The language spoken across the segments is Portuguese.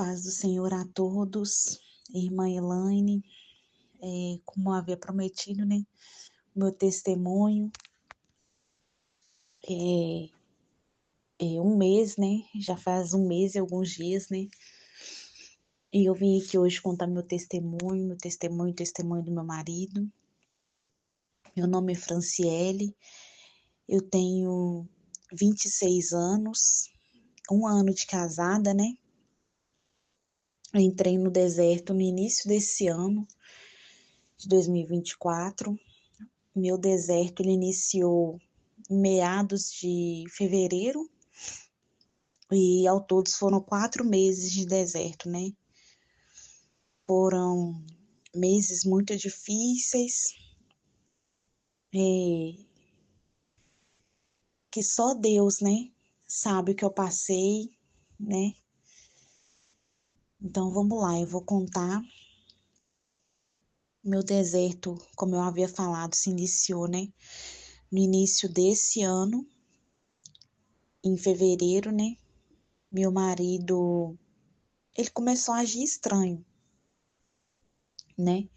paz do Senhor a todos, irmã Elaine, como havia prometido, né? Meu testemunho é, é um mês, né? Já faz um mês e alguns dias, né? E eu vim aqui hoje contar o testemunho do meu marido. Meu nome é Franciele, eu tenho 26 anos, um ano de casada, né? Eu entrei no deserto no início desse ano, de 2024. Meu deserto ele iniciou em meados de fevereiro e ao todo foram 4 meses de deserto, né? Foram meses muito difíceis, é, que só Deus, né, sabe o que eu passei, né? Então vamos lá, eu vou contar. Meu deserto, como eu havia falado, se iniciou, né, no início desse ano, em fevereiro, né? Meu marido, ele começou a agir estranho, né?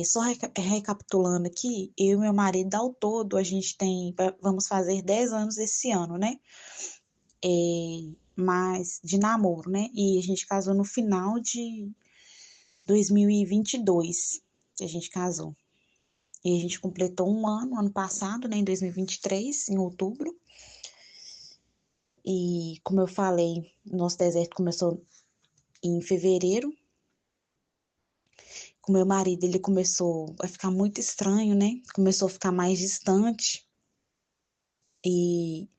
Só recapitulando aqui, eu e meu marido, ao todo, a gente vamos fazer 10 anos esse ano, né? Mas de namoro, né? E a gente casou no final de 2022, que a gente casou. E a gente completou um ano passado, né? Em 2023, em outubro. E como eu falei, nosso deserto começou em fevereiro. Com meu marido, ele começou a ficar muito estranho, né? Começou a ficar mais distante. E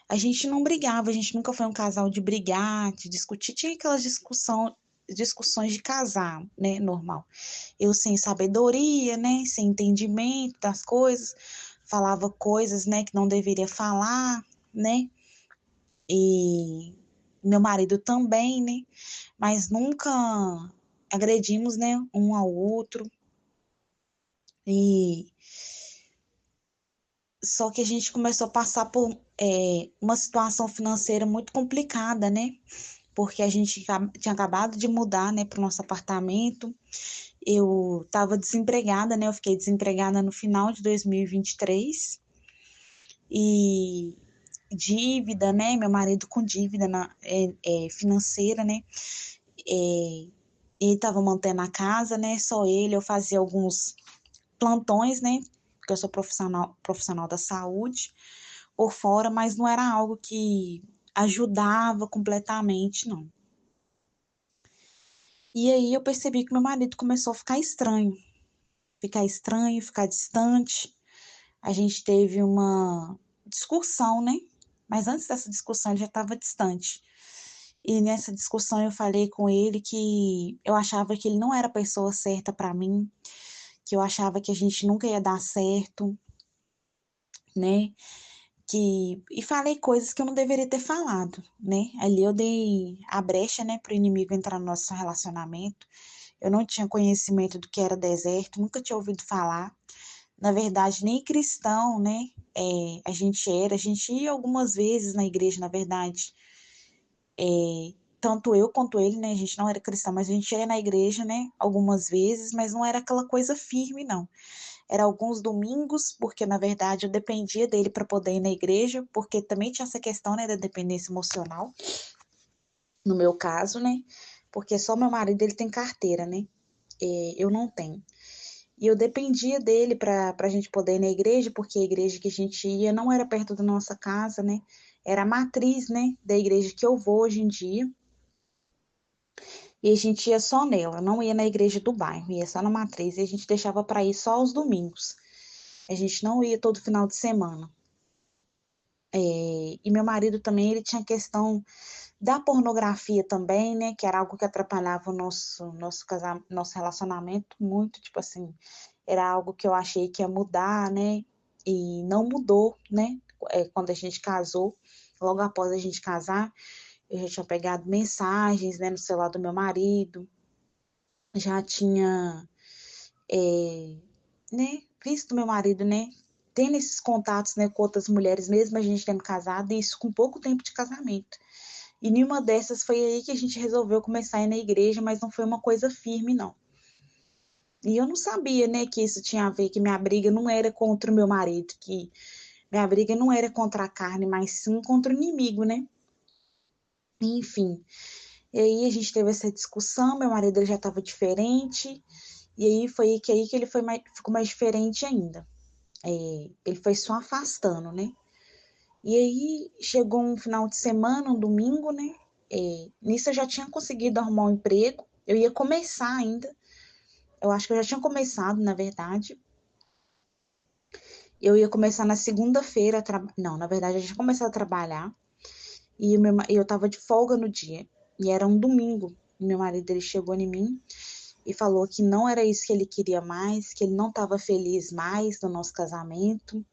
a gente não brigava, a gente nunca foi um casal de brigar, de discutir. Tinha aquelas discussões de casal, né, normal. Eu sem sabedoria, né, sem entendimento das coisas, falava coisas, né, que não deveria falar, né, e meu marido também, né, mas nunca agredimos, né, um ao outro. E só que a gente começou a passar por uma situação financeira muito complicada, né? Porque a gente tinha acabado de mudar, né, para o nosso apartamento. Eu estava desempregada, né? Eu fiquei desempregada no final de 2023. E dívida, né? Meu marido com dívida financeira, né? Ele estava mantendo a casa, né? Só ele. Eu fazia alguns plantões, né? Porque eu sou profissional da saúde por fora, mas não era algo que ajudava completamente, não. E aí eu percebi que meu marido começou a ficar estranho, ficar distante. A gente teve uma discussão, né? Mas antes dessa discussão ele já estava distante. E nessa discussão eu falei com ele que eu achava que ele não era a pessoa certa para mim, que eu achava que a gente nunca ia dar certo, né? E falei coisas que eu não deveria ter falado, né? Ali eu dei a brecha, né, para o inimigo entrar no nosso relacionamento. Eu não tinha conhecimento do que era deserto, nunca tinha ouvido falar. Na verdade, nem cristão, né? A gente ia algumas vezes na igreja, na verdade. Tanto eu quanto ele, né? A gente não era cristão, mas a gente ia na igreja, né? Algumas vezes, mas não era aquela coisa firme, não. Era alguns domingos, porque na verdade eu dependia dele para poder ir na igreja, porque também tinha essa questão, né, da dependência emocional, no meu caso, né? Porque só meu marido ele tem carteira, né? Eu não tenho. E eu dependia dele para a gente poder ir na igreja, porque a igreja que a gente ia não era perto da nossa casa, né? Era a matriz, né, da igreja que eu vou hoje em dia. E a gente ia só nela, não ia na igreja do bairro, ia só na matriz. E a gente deixava para ir só aos domingos. A gente não ia todo final de semana. E meu marido também, ele tinha questão da pornografia também, né, que era algo que atrapalhava o nosso relacionamento muito, tipo assim, era algo que eu achei que ia mudar, né, e não mudou, né, quando a gente casou, logo após a gente casar, eu já tinha pegado mensagens, né, no celular do meu marido, já tinha, né, visto meu marido, né, tendo esses contatos, né, com outras mulheres, mesmo a gente tendo casado, e isso com pouco tempo de casamento. E nenhuma dessas foi aí que a gente resolveu começar a ir na igreja, mas não foi uma coisa firme, não. E eu não sabia, né, que isso tinha a ver, que minha briga não era contra o meu marido, que minha briga não era contra a carne, mas sim contra o inimigo, né? Enfim, e aí a gente teve essa discussão, meu marido ele já estava diferente, e aí foi que ele ficou mais diferente ainda. Ele foi só afastando, né? E aí chegou um final de semana, um domingo, né? Nisso eu já tinha conseguido arrumar um emprego, eu ia começar ainda, eu acho que eu já tinha começado, na verdade. Eu ia começar na segunda-feira, não, na verdade eu já tinha começado a trabalhar, e eu tava de folga no dia, e era um domingo. E meu marido ele chegou em mim e falou que não era isso que ele queria mais, que ele não estava feliz mais no nosso casamento,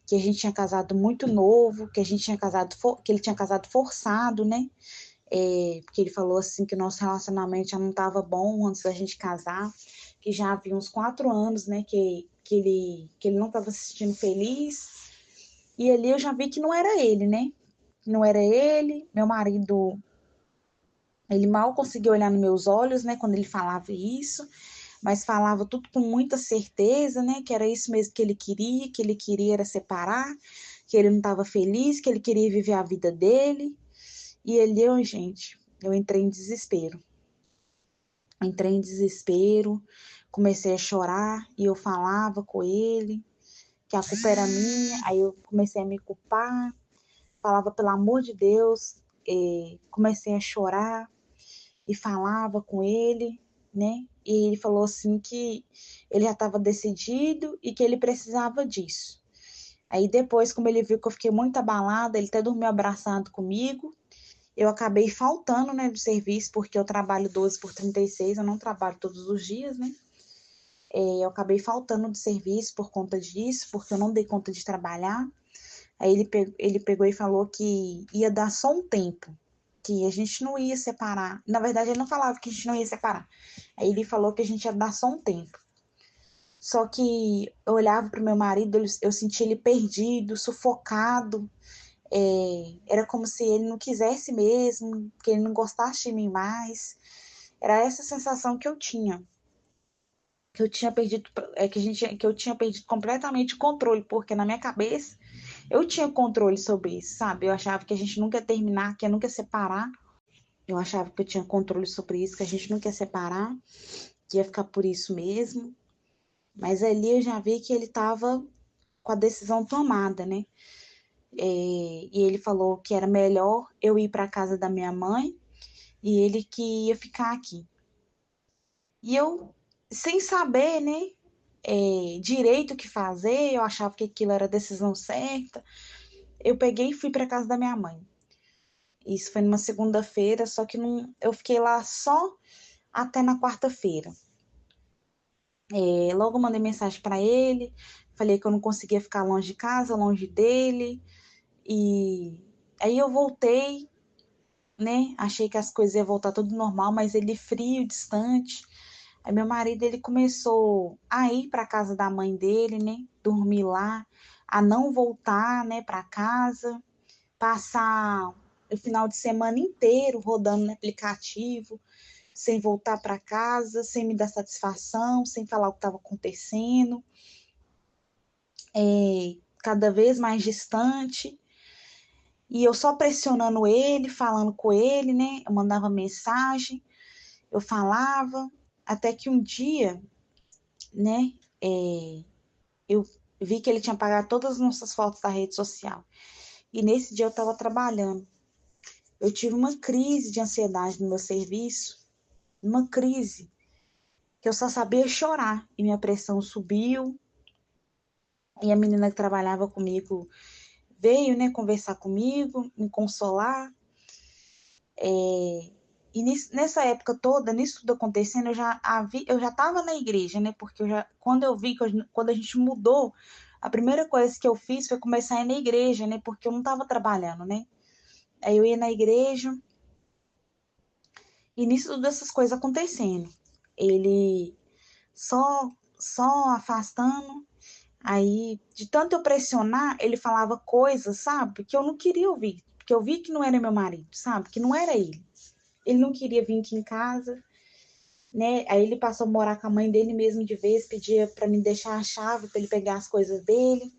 que a gente tinha casado muito novo, que a gente tinha casado, que ele tinha casado forçado, né? Porque ele falou assim que o nosso relacionamento já não estava bom antes da gente casar, que já havia uns 4 anos, né? Que ele não estava se sentindo feliz. E ali eu já vi que não era ele, né? Não era ele, meu marido, ele mal conseguia olhar nos meus olhos, né, quando ele falava isso, mas falava tudo com muita certeza, né, que era isso mesmo que ele queria era separar, que ele não estava feliz, que ele queria viver a vida dele. E ele, gente, eu entrei em desespero. Entrei em desespero, comecei a chorar e eu falava com ele que a culpa era minha, aí eu comecei a me culpar, falava pelo amor de Deus, comecei a chorar e falava com ele, né? E ele falou assim que ele já estava decidido e que ele precisava disso. Aí depois, como ele viu que eu fiquei muito abalada, ele até dormiu abraçado comigo. Eu acabei faltando, né, do serviço, porque eu trabalho 12 por 36, eu não trabalho todos os dias, né? Eu acabei faltando do serviço por conta disso, porque eu não dei conta de trabalhar. Aí ele pegou e falou que ia dar só um tempo, que a gente não ia separar. Na verdade, ele não falava que a gente não ia separar. Aí ele falou que a gente ia dar só um tempo. Só que eu olhava para o meu marido, eu sentia ele perdido, sufocado. Era como se ele não quisesse mesmo, que ele não gostasse de mim mais. Era essa sensação que eu tinha. Que eu tinha perdido, que eu tinha perdido completamente o controle, porque na minha cabeça eu tinha controle sobre isso, sabe? Eu achava que a gente nunca ia terminar, que ia nunca separar. Eu achava que eu tinha controle sobre isso, que a gente nunca ia separar, que ia ficar por isso mesmo. Mas ali eu já vi que ele estava com a decisão tomada, né? E ele falou que era melhor eu ir para casa da minha mãe e ele que ia ficar aqui. E eu, sem saber, né, direito o que fazer, eu achava que aquilo era a decisão certa, eu peguei e fui para casa da minha mãe. Isso foi numa segunda-feira, só que não, eu fiquei lá só até na quarta-feira. Logo mandei mensagem para ele, falei que eu não conseguia ficar longe de casa, longe dele, e aí eu voltei, né? Achei que as coisas iam voltar tudo normal, mas ele frio, distante. Aí meu marido ele começou a ir para casa da mãe dele, né? Dormir lá, a não voltar, né, para casa, passar o final de semana inteiro rodando no aplicativo, sem voltar para casa, sem me dar satisfação, sem falar o que estava acontecendo, cada vez mais distante. E eu só pressionando ele, falando com ele, né? Eu mandava mensagem, eu falava, até que um dia, né? Eu vi que ele tinha apagado todas as nossas fotos da rede social. E nesse dia eu estava trabalhando. Eu tive uma crise de ansiedade no meu serviço, uma crise que eu só sabia chorar. E minha pressão subiu. E a menina que trabalhava comigo veio, né, conversar comigo, me consolar. E nessa época toda, nisso tudo acontecendo, eu já estava na igreja, né? Porque quando eu vi, quando a gente mudou, a primeira coisa que eu fiz foi começar a ir na igreja, né? Porque eu não estava trabalhando, né? Aí eu ia na igreja, e nisso tudo essas coisas acontecendo. Ele só, só afastando, aí de tanto eu pressionar, ele falava coisas, sabe? Que eu não queria ouvir. porque eu vi que não era meu marido, sabe? Que não era ele. Ele não queria vir aqui em casa, né? Aí ele passou a morar com a mãe dele mesmo de vez, pedia para me deixar a chave para ele pegar as coisas dele,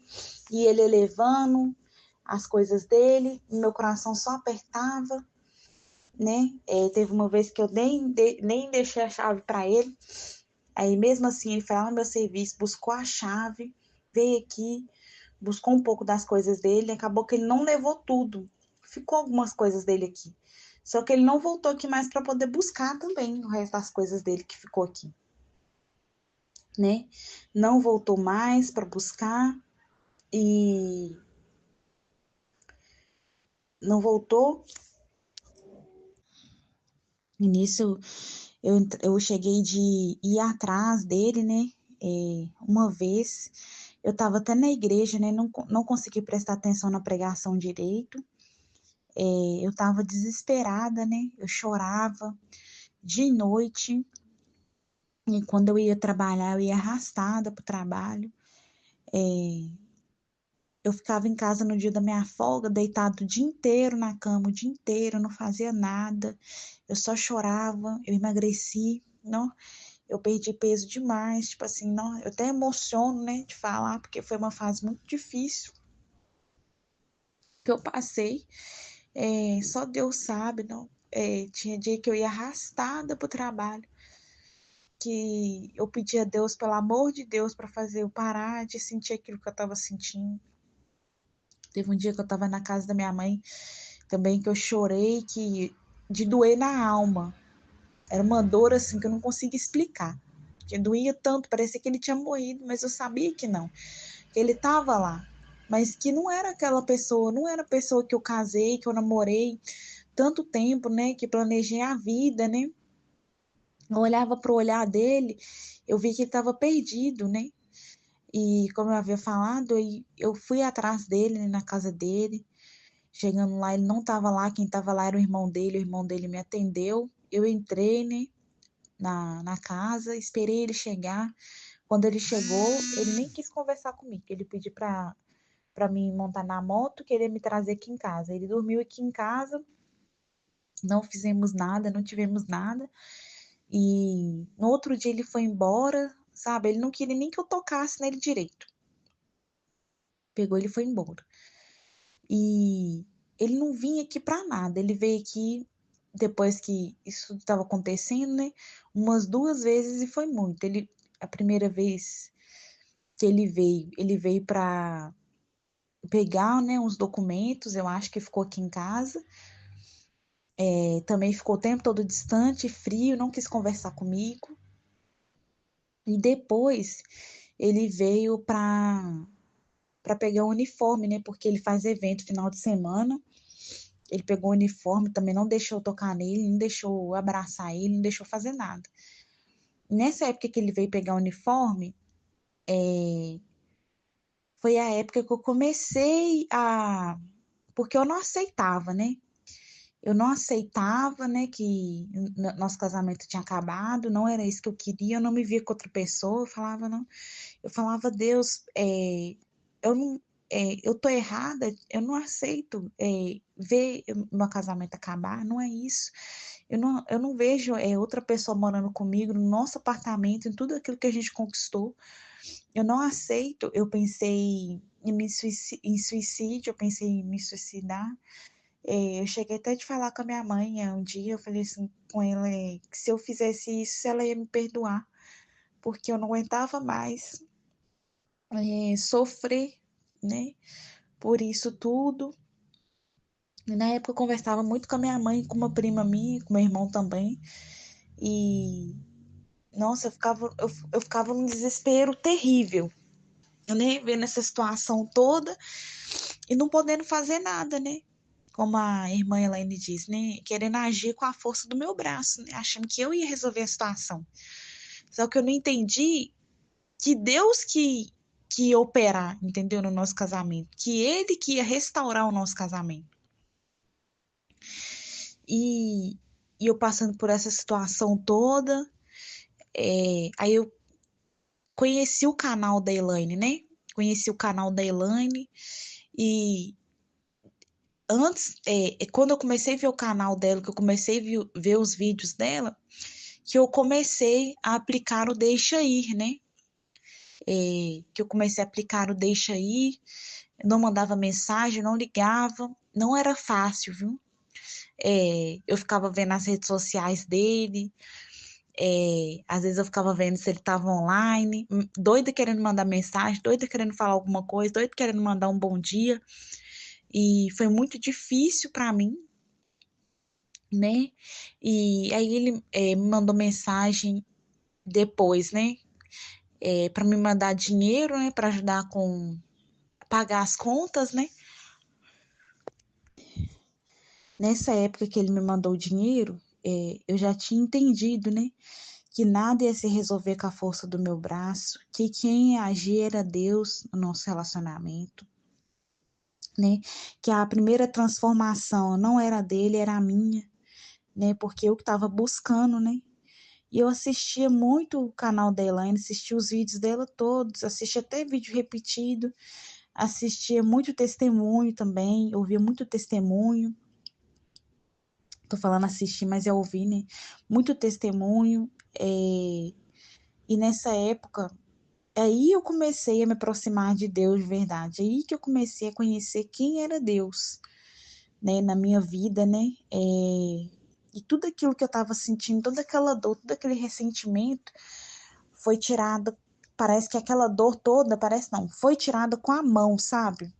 e ele levando as coisas dele, meu coração só apertava, né? Teve uma vez que eu nem deixei a chave para ele, aí mesmo assim ele foi lá no meu serviço, buscou a chave, veio aqui, buscou um pouco das coisas dele, acabou que ele não levou tudo, ficou algumas coisas dele aqui. Só que ele não voltou aqui mais para poder buscar também o resto das coisas dele que ficou aqui, né? Não voltou mais para buscar e não voltou. E nisso eu cheguei de ir atrás dele, né? Uma vez eu estava até na igreja, né? Não consegui prestar atenção na pregação direito. Eu estava desesperada, né? Eu chorava de noite. E quando eu ia trabalhar, eu ia arrastada para o trabalho. Eu ficava em casa no dia da minha folga, deitado o dia inteiro na cama, o dia inteiro, não fazia nada. Eu só chorava, eu emagreci, não? Eu perdi peso demais, tipo assim, não, eu até emociono, né, de falar, porque foi uma fase muito difícil que eu passei. Só Deus sabe, não? Tinha dia que eu ia arrastada pro trabalho, que eu pedia a Deus, pelo amor de Deus, para fazer eu parar de sentir aquilo que eu estava sentindo. Teve um dia que eu estava na casa da minha mãe também, que eu chorei, que de doer na alma. Era uma dor assim que eu não conseguia explicar. Que doía tanto, parecia que ele tinha morrido, mas eu sabia que não. Que ele estava lá, mas que não era aquela pessoa, não era a pessoa que eu casei, que eu namorei tanto tempo, né, que planejei a vida, né? Eu olhava para o olhar dele, eu vi que ele estava perdido, né? E como eu havia falado, eu fui atrás dele, né, na casa dele. Chegando lá, ele não estava lá, quem estava lá era o irmão dele me atendeu. Eu entrei, né, na casa, esperei ele chegar. Quando ele chegou, ele nem quis conversar comigo, ele pediu para mim montar na moto, querer me trazer aqui em casa. Ele dormiu aqui em casa, não fizemos nada, não tivemos nada. E no outro dia ele foi embora, sabe? Ele não queria nem que eu tocasse nele direito. Pegou, ele foi embora. E ele não vinha aqui para nada. Ele veio aqui depois que isso estava acontecendo, né? Umas 2 vezes e foi muito. A primeira vez que ele veio para pegar, né, uns documentos. Eu acho que ficou aqui em casa. Também ficou o tempo todo distante, frio, não quis conversar comigo. E depois ele veio para pegar o uniforme, né? Porque ele faz evento final de semana. Ele pegou o uniforme, também não deixou tocar nele, não deixou abraçar ele, não deixou fazer nada. Nessa época que ele veio pegar o uniforme, foi a época que eu comecei a. Porque eu não aceitava, né? Eu não aceitava, né, que nosso casamento tinha acabado, não era isso que eu queria, eu não me via com outra pessoa, eu falava, não. Eu falava, Deus, eu não. Eu tô errada, eu não aceito ver meu casamento acabar, não é isso. Eu não vejo outra pessoa morando comigo no nosso apartamento, em tudo aquilo que a gente conquistou. Eu não aceito. Eu pensei em suicídio, eu pensei em me suicidar. Eu cheguei até de falar com a minha mãe um dia, eu falei assim com ela que se eu fizesse isso, ela ia me perdoar, porque eu não aguentava mais sofrer, né, por isso tudo. E na época eu conversava muito com a minha mãe, com uma prima minha, com meu irmão também, e nossa, eu ficava num desespero terrível, né, vendo essa situação toda e não podendo fazer nada, né? Como a irmã Elaine diz, né? Querendo agir com a força do meu braço, né? Achando que eu ia resolver a situação. Só que eu não entendi que Deus que ia operar, entendeu? No nosso casamento. Que Ele que ia restaurar o nosso casamento. E, e eu passando por essa situação toda, aí eu conheci o canal da Elaine, né? Conheci o canal da Elaine e antes, quando eu comecei a ver o canal dela, que eu comecei a ver os vídeos dela, que eu comecei a aplicar o deixa ir, né? Que eu comecei a aplicar o deixa ir, não mandava mensagem, não ligava, não era fácil, viu? Eu ficava vendo as redes sociais dele, às vezes eu ficava vendo se ele estava online, doida querendo mandar mensagem, doida querendo falar alguma coisa, doida querendo mandar um bom dia, e foi muito difícil para mim, né? E aí ele me mandou mensagem depois, né? Para me mandar dinheiro, né? Para ajudar com pagar as contas, né? Nessa época que ele me mandou o dinheiro, eu já tinha entendido, né? Que nada ia se resolver com a força do meu braço, que quem ia agir era Deus no nosso relacionamento, né? Que a primeira transformação não era dele, era a minha, né? Porque eu que estava buscando, né? E eu assistia muito o canal da Elaine, assistia os vídeos dela todos, assistia até vídeo repetido, assistia muito testemunho também, ouvia muito testemunho. Tô falando assistir, mas é ouvir, né? Muito testemunho. E nessa época, aí eu comecei a me aproximar de Deus de verdade. Aí que eu comecei a conhecer quem era Deus, né? Na minha vida, né? E tudo aquilo que eu estava sentindo, toda aquela dor, todo aquele ressentimento, foi tirada. Parece que aquela dor toda, parece não, foi tirada com a mão, sabe?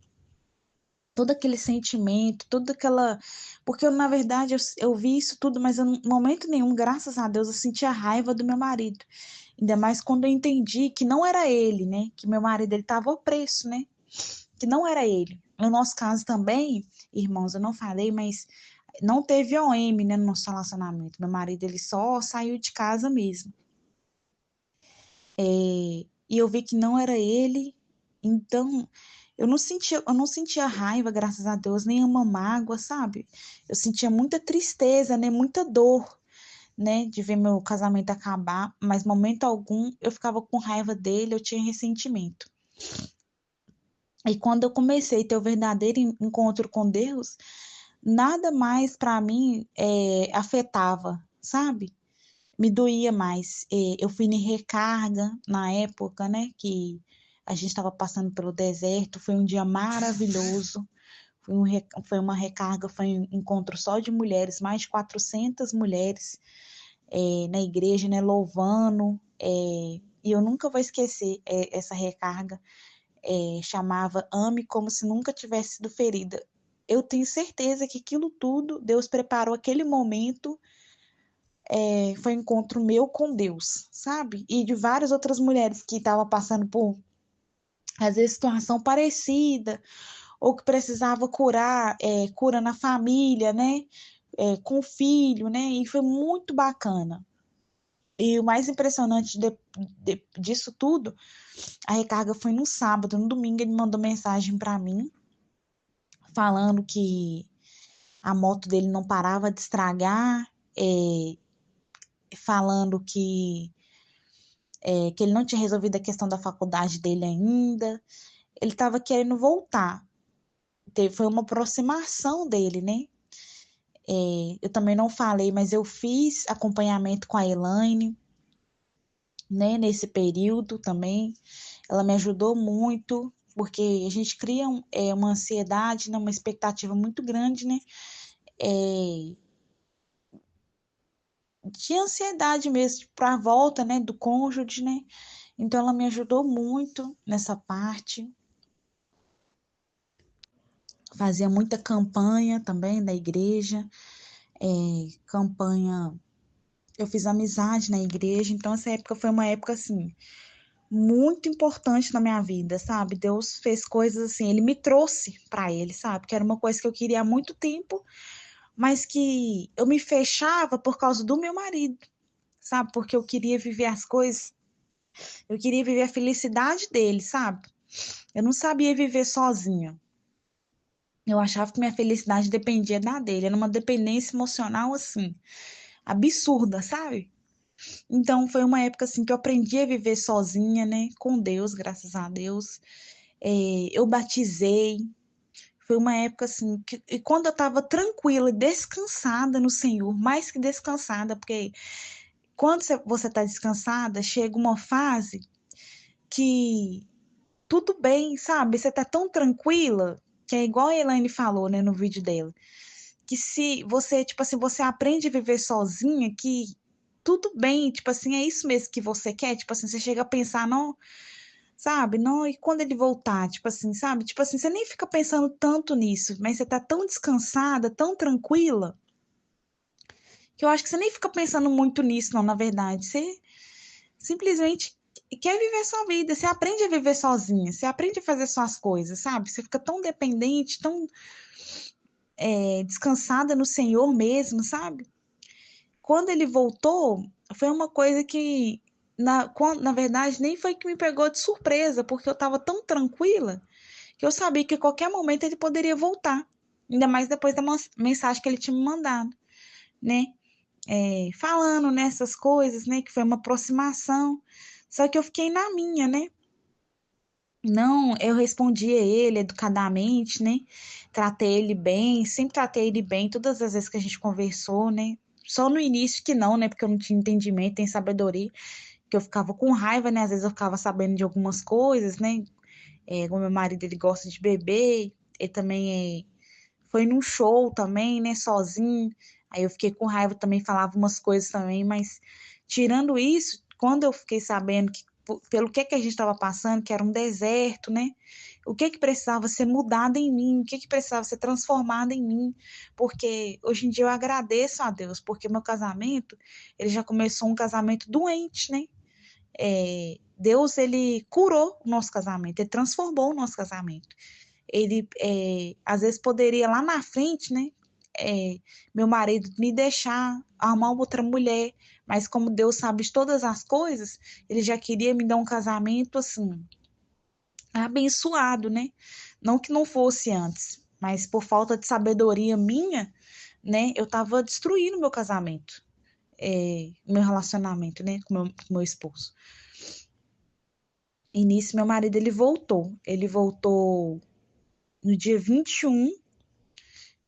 Todo aquele sentimento, toda aquela. Porque eu, na verdade, eu vi isso tudo, mas em momento nenhum, graças a Deus, eu senti a raiva do meu marido. Ainda mais quando eu entendi que não era ele, né? Que meu marido ele estava opresso, né? Que não era ele. No nosso caso também, irmãos, eu não falei, mas não teve OM, né, no nosso relacionamento. Meu marido ele só saiu de casa mesmo. E eu vi que não era ele, então eu não sentia raiva, graças a Deus, nem uma mágoa, sabe? Eu sentia muita tristeza, né, muita dor, né, de ver meu casamento acabar, mas momento algum eu ficava com raiva dele, eu tinha ressentimento. E quando eu comecei a ter o verdadeiro encontro com Deus, nada mais para mim afetava, sabe? Me doía mais. Eu fui em recarga na época, né, que a gente estava passando pelo deserto. Foi um dia maravilhoso. Foi uma recarga, foi um encontro só de mulheres, mais de 400 mulheres na igreja, né, louvando. E eu nunca vou esquecer essa recarga. Chamava Ame como se nunca tivesse sido ferida. Eu tenho certeza que aquilo tudo, Deus preparou aquele momento foi um encontro meu com Deus, sabe? E de várias outras mulheres que estavam passando por, às vezes, situação parecida, ou que precisava curar, cura na família, né? Com o filho, né? E foi muito bacana. E o mais impressionante disso tudo, a recarga foi no sábado, no domingo ele mandou mensagem para mim, falando que a moto dele não parava de estragar, falando que ele não tinha resolvido a questão da faculdade dele ainda. Ele estava querendo voltar. Foi uma aproximação dele, né? Eu também não falei, mas eu fiz acompanhamento com a Elaine, né? Nesse período também. Ela me ajudou muito, porque a gente cria uma ansiedade, né? Uma expectativa muito grande, né? De ansiedade mesmo para a volta, né? Do cônjuge, né? Então ela me ajudou muito nessa parte. Fazia muita campanha também da igreja, campanha. Eu fiz amizade na igreja, então essa época foi uma época assim muito importante na minha vida, sabe? Deus fez coisas assim, ele me trouxe para ele, sabe? Que era uma coisa que eu queria há muito tempo, mas que eu me fechava por causa do meu marido, sabe? Porque eu queria viver as coisas, eu queria viver a felicidade dele, sabe? Eu não sabia viver sozinha. Eu achava que minha felicidade dependia da dele, era uma dependência emocional assim, absurda, sabe? Então foi uma época assim que eu aprendi a viver sozinha, né? Com Deus, graças a Deus. Eu batizei, Foi uma época assim, que e quando eu estava tranquila, descansada no Senhor, mais que descansada, porque quando você está descansada, chega uma fase que tudo bem, sabe? Você tá tão tranquila, que é igual a Elaine falou, né, no vídeo dela, que se você, tipo assim, você aprende a viver sozinha, que tudo bem, tipo assim, é isso mesmo que você quer, tipo assim, você chega a pensar, não, sabe? Não, e quando ele voltar, tipo assim, sabe? Tipo assim, você nem fica pensando tanto nisso, mas você tá tão descansada, tão tranquila, que eu acho que você nem fica pensando muito nisso, não, na verdade. Você simplesmente quer viver sua vida, você aprende a viver sozinha, você aprende a fazer suas coisas, sabe? Você fica tão dependente, tão descansada no Senhor mesmo, sabe? Quando ele voltou, foi uma coisa que, na verdade, nem foi que me pegou de surpresa, porque eu estava tão tranquila que eu sabia que a qualquer momento ele poderia voltar. Ainda mais depois da mensagem que ele tinha me mandado, né? Falando nessas coisas, né? Que foi uma aproximação. Só que eu fiquei na minha, né? Não, eu respondi a ele educadamente, né? Tratei ele bem, sempre tratei ele bem, todas as vezes que a gente conversou, né? Só no início que não, né? Porque eu não tinha entendimento, nem sabedoria, que eu ficava com raiva, né? Às vezes eu ficava sabendo de algumas coisas, né? O meu marido, ele gosta de beber, ele também foi num show também, né? Sozinho. Aí eu fiquei com raiva também, falava umas coisas também, mas tirando isso, quando eu fiquei sabendo que pelo que a gente estava passando, que era um deserto, né? O que precisava ser mudado em mim, o que precisava ser transformado em mim, porque hoje em dia eu agradeço a Deus, porque meu casamento, ele já começou um casamento doente, né? Deus, ele curou o nosso casamento, ele transformou o nosso casamento. Ele, às vezes, poderia lá na frente, né? Meu marido me deixar arrumar outra mulher, mas como Deus sabe de todas as coisas, ele já queria me dar um casamento assim, abençoado, né? Não que não fosse antes, mas por falta de sabedoria minha, né? Eu tava destruindo meu casamento, meu relacionamento, né? Com meu esposo. E nisso, meu marido, ele voltou. Ele voltou no dia 21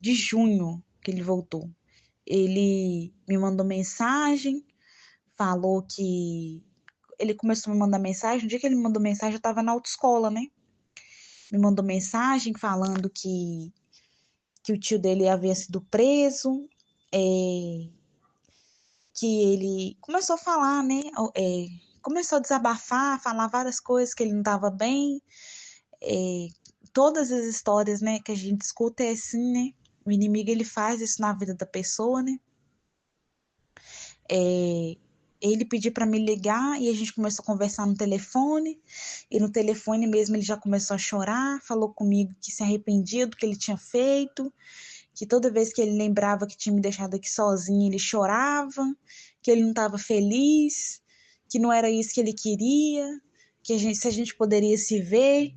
de junho que ele voltou. Ele me mandou mensagem, falou que ele começou a me mandar mensagem. No dia que ele me mandou mensagem, eu estava na autoescola, né? Me mandou mensagem falando que o tio dele havia sido preso, que ele começou a falar, né? Começou a desabafar, falar várias coisas que ele não estava bem. É, Todas as histórias, né, que a gente escuta é assim, né? O inimigo, ele faz isso na vida da pessoa, né? É, Ele pediu para me ligar e a gente começou a conversar no telefone. E no telefone mesmo ele já começou a chorar, falou comigo que se arrependia do que ele tinha feito, que toda vez que ele lembrava que tinha me deixado aqui sozinho, ele chorava, que ele não estava feliz, que não era isso que ele queria, que se a gente poderia se ver.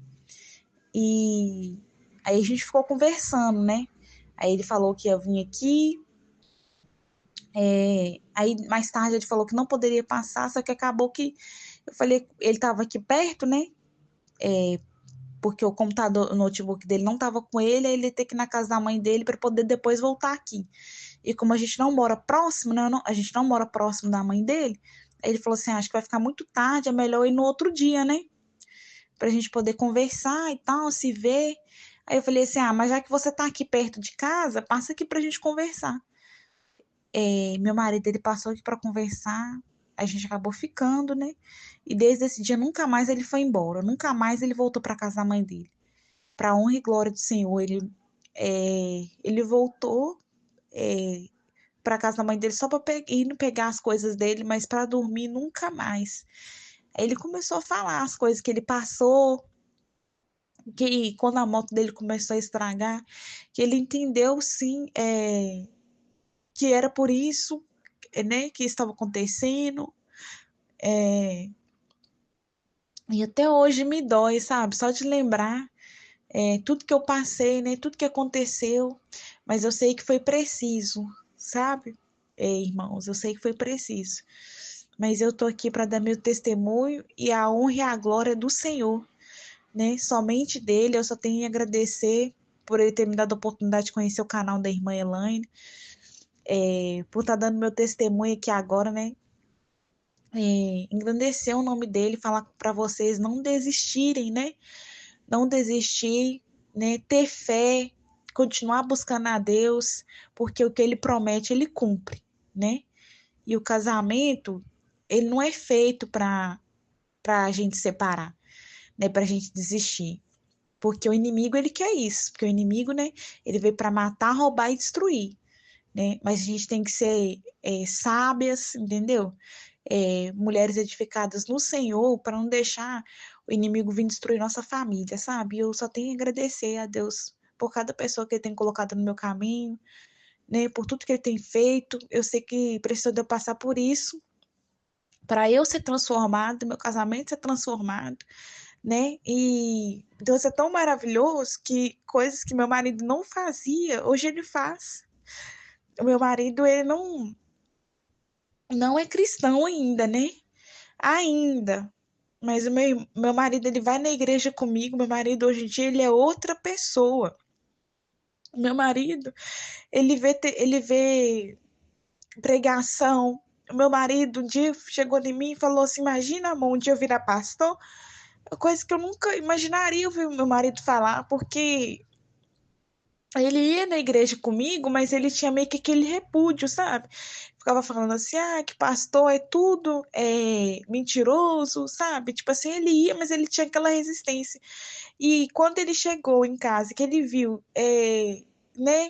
E aí a gente ficou conversando, né? Aí ele falou que ia vir aqui. Aí mais tarde ele falou que não poderia passar, só que acabou que eu falei, ele estava aqui perto, né? Porque o computador, o notebook dele não estava com ele, aí ele ia ter que ir na casa da mãe dele para poder depois voltar aqui. E como a gente não mora próximo, né? A gente não mora próximo da mãe dele, aí ele falou assim: acho que vai ficar muito tarde, é melhor ir no outro dia, né? Pra gente poder conversar e tal, se ver. Aí eu falei assim: mas já que você tá aqui perto de casa, passa aqui pra gente conversar. Meu marido, ele passou aqui para conversar, a gente acabou ficando, né? E desde esse dia nunca mais ele foi embora, nunca mais ele voltou para casa da mãe dele. Para honra e glória do Senhor, ele voltou para casa da mãe dele só para ir pegar as coisas dele, mas para dormir nunca mais. Aí ele começou a falar as coisas que ele passou, que quando a moto dele começou a estragar, que ele entendeu sim, que era por isso, né, que estava acontecendo. É, e até hoje me dói, sabe? Só de lembrar tudo que eu passei, né? Tudo que aconteceu. Mas eu sei que foi preciso, sabe? Irmãos, eu sei que foi preciso. Mas eu tô aqui para dar meu testemunho e a honra e a glória do Senhor, né? Somente dele, eu só tenho a agradecer por ele ter me dado a oportunidade de conhecer o canal da irmã Elaine, por estar dando meu testemunho aqui agora, né? Engrandecer o nome dele, falar para vocês não desistirem, né? Não desistir, né? Ter fé, continuar buscando a Deus, porque o que ele promete, ele cumpre, né? E o casamento, ele não é feito para a gente separar, né? Para a gente desistir. Porque o inimigo, ele quer isso. Porque o inimigo, né? Ele veio para matar, roubar e destruir, né? Mas a gente tem que ser sábias, entendeu? Mulheres edificadas no Senhor para não deixar o inimigo vir destruir nossa família, sabe? Eu só tenho a agradecer a Deus por cada pessoa que ele tem colocado no meu caminho, né? Por tudo que ele tem feito. Eu sei que precisou de eu passar por isso para eu ser transformado, meu casamento ser transformado, né? E Deus é tão maravilhoso que coisas que meu marido não fazia, hoje ele faz. O meu marido, ele não é cristão ainda, né? Ainda. Mas o meu marido, ele vai na igreja comigo. Meu marido, hoje em dia, ele é outra pessoa. O meu marido, ele vê pregação. O meu marido, um dia, chegou em mim e falou assim: Imagina, amor, um dia eu virar pastor. Coisa que eu nunca imaginaria ouvir o meu marido falar, porque ele ia na igreja comigo, mas ele tinha meio que aquele repúdio, sabe? Ficava falando assim, que pastor é tudo mentiroso, sabe? Tipo assim, ele ia, mas ele tinha aquela resistência. E quando ele chegou em casa, que ele viu, né,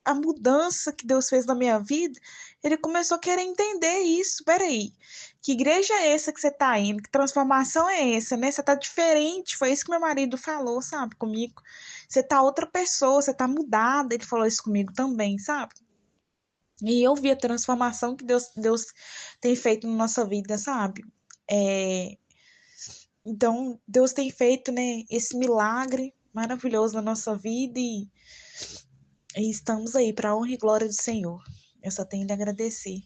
a mudança que Deus fez na minha vida, ele começou a querer entender isso. Peraí, que igreja é essa que você tá indo? Que transformação é essa, né? Você tá diferente. Foi isso que meu marido falou, sabe, comigo. Você tá outra pessoa, você tá mudada. Ele falou isso comigo também, sabe? E eu vi a transformação que Deus tem feito na nossa vida, sabe? É, então, Deus tem feito, né, esse milagre maravilhoso na nossa vida e estamos aí para a honra e glória do Senhor. Eu só tenho de agradecer.